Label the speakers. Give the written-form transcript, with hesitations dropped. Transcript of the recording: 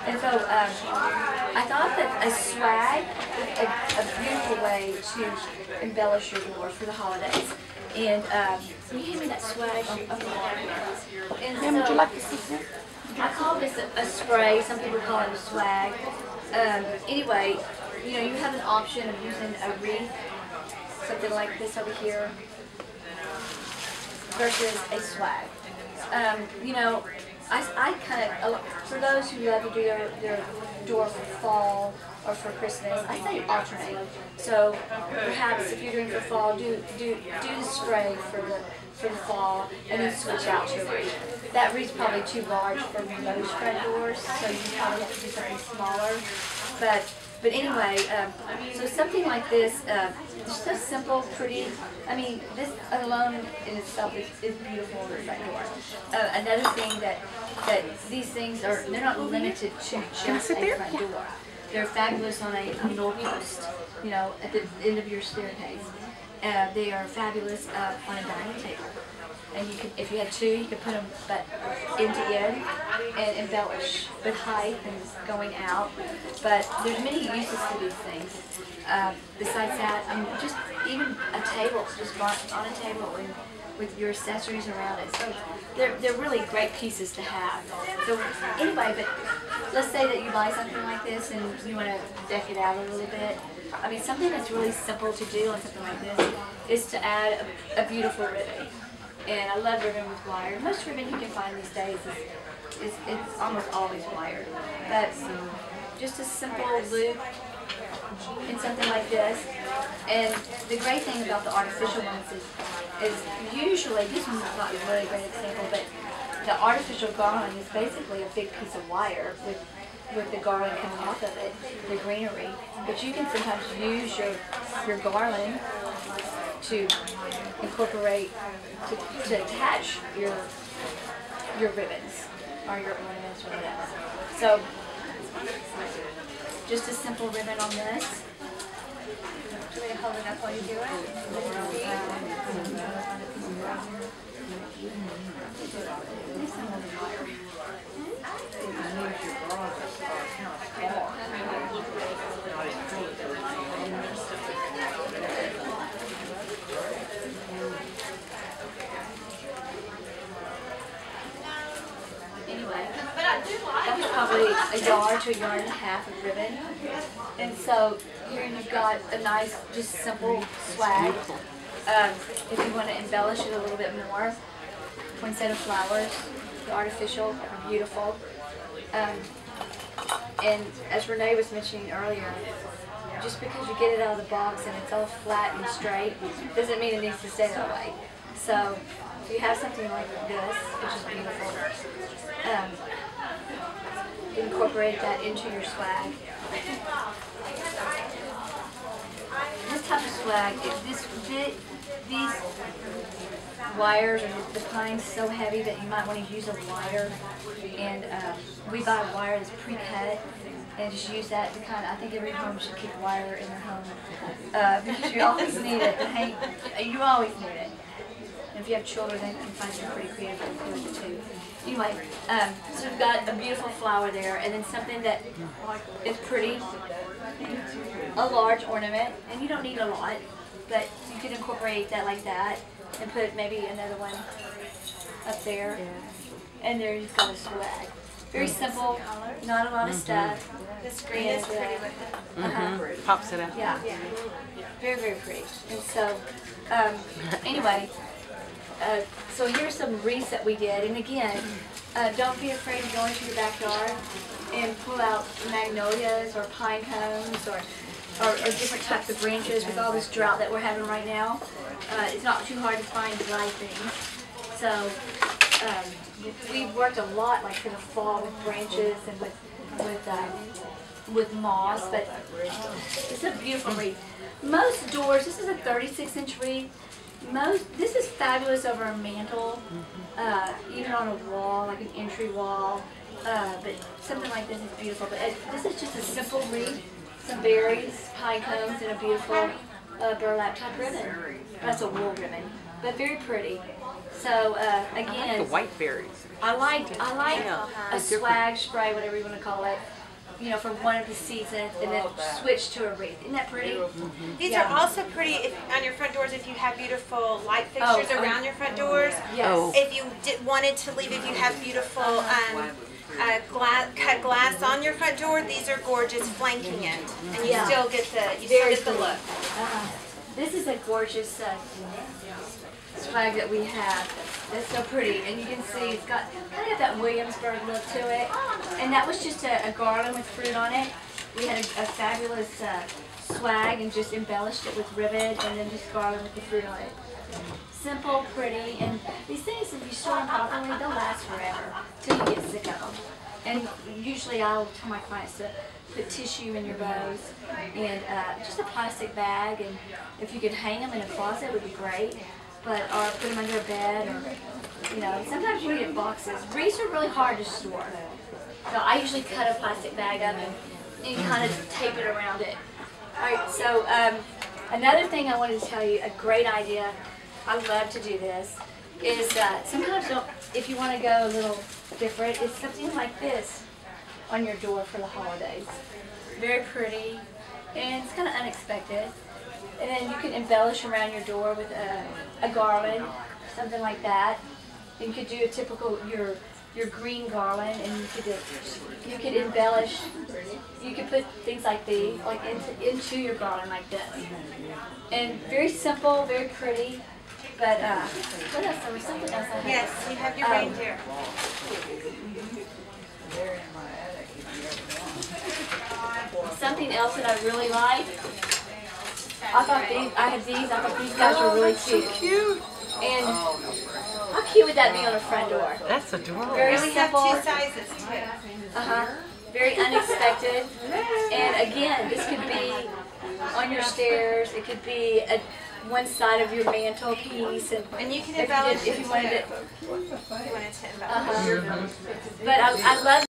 Speaker 1: And so I thought that a swag is a beautiful way to embellish your door for the holidays. And can you hand me that swag? And
Speaker 2: Ma'am, would you like to see this?
Speaker 1: I call this a spray. Some people call it a swag. Anyway, you know, you have an option of using a wreath, something like this over here, versus a swag. You know, I kind of, for those who love to do their door for fall or for Christmas, I say alternate. So perhaps if you're doing for fall, do the spray for the fall, and then switch out to a wreath. That wreath's probably too large for most front doors, so you probably have to do something smaller. But anyway, so something like this, it's so simple, pretty. I mean, this alone in itself is beautiful on the front door. Another thing that these things are, they're not limited to just a front door. They're fabulous on a doorpost, you know, at the end of your staircase. They are fabulous on a dining table. And you could, if you had two, you could put them end to end and embellish with height and going out. But there's many uses to these things. Besides that, I mean, just even a table, just on a table with your accessories around it. So they're really great pieces to have. So anyway, but let's say that you buy something like this and you want to deck it out a little bit. I mean, something that's really simple to do on something like this is to add a beautiful ribbon. And I love ribbon with wire. Most ribbon you can find these days it's almost always wired. But just a simple loop in something like this. And the great thing about the artificial ones is usually, this one's not a really great example, but the artificial garland is basically a big piece of wire with the garland coming off of it, the greenery. But you can sometimes use your garland to incorporate, to attach your ribbons or your ornaments or whatever. So just a simple ribbon on this. Do you hold it up while you do Anyway, that was probably a yard to a yard and a half of ribbon. And so here you've got a nice, just simple swag. If you want to embellish it a little bit more, poinsettia flowers, the artificial, are beautiful. And as Renee was mentioning earlier, just because you get it out of the box and it's all flat and straight, doesn't mean it needs to stay that way. So if you have something like this, which is beautiful, incorporate that into your swag. This type of swag, these wires or the pine's so heavy that you might want to use a wire, and we buy a wire that's pre-cut and just use that to kind of, I think every home should keep wire in their home because you always need it. You always need it. And if you have children, they can find some pretty creative ways to do it too. Anyway, so we've got a beautiful flower there, and then something that is pretty, a large ornament, and you don't need a lot, but you can incorporate that like that, and put maybe another one up there, and there you've got a swag. Very simple, not a lot of stuff. This green is pretty with it.
Speaker 2: Pops it out.
Speaker 1: Yeah, very, very pretty. And so, anyway, so here's some wreaths that we did, and again, don't be afraid to go into your backyard and pull out magnolias or pine cones or different types of branches with all this drought that we're having right now. It's not too hard to find dry things. So we've worked a lot like for the fall with branches and with moss, but it's a beautiful wreath. Most doors, this is a 36-inch wreath. This is fabulous over a mantle, even on a wall, like an entry wall. But something like this is beautiful. But this is just a simple wreath, some berries, pine cones, and a beautiful burlap type ribbon. That's a wool ribbon, but very pretty. So
Speaker 2: I like
Speaker 1: again,
Speaker 2: the white berries.
Speaker 1: I like
Speaker 2: Yeah.
Speaker 1: a swag spray, whatever you want to call it. You know, for one of the seasons, and then switch to a wreath. Isn't that pretty?
Speaker 3: These are also pretty on your front doors if you have beautiful light fixtures around your front doors.
Speaker 1: Yes.
Speaker 2: Oh.
Speaker 3: If you wanted to leave, if you have beautiful cut glass on your front door, these are gorgeous flanking it, and you still get the look.
Speaker 1: This is a gorgeous swag that we have. It's so pretty, and you can see it's got kind of that Williamsburg look to it. And that was just a garland with fruit on it. We had a fabulous swag and just embellished it with ribbon and then just garland with the fruit on it. Simple, pretty, and these things, if you store them properly, they'll last forever till you get sick of them. And usually I'll tell my clients to put tissue in your bows and just a plastic bag, and if you could hang them in a closet, it would be great. But or put them under a bed, or you know, sometimes you get boxes. Wreaths are really hard to store. So I usually cut a plastic bag up and kind of tape it around it. All right. So another thing I wanted to tell you, a great idea. I love to do this. Is sometimes if you want to go a little different, it's something like this on your door for the holidays. Very pretty, and it's kind of unexpected. And then you can embellish around your door with a garland, something like that. You could do a typical your green garland, and you could embellish. You could put things like these, like into your garland like this. And very simple, very pretty. But what else? There was something else I had.
Speaker 3: Yes, you have your reindeer.
Speaker 1: Something else that I really like. I thought these guys were really cute.
Speaker 2: So cute.
Speaker 1: And how cute would that be on a front door?
Speaker 2: That's adorable.
Speaker 1: Very
Speaker 3: We have
Speaker 1: simple.
Speaker 3: 2 sizes too.
Speaker 1: Very unexpected. And again, this could be on your stairs. It could be at one side of your mantelpiece,
Speaker 3: and you can embellish
Speaker 1: if you wanted it.
Speaker 3: If you wanted to embellish.
Speaker 1: But I love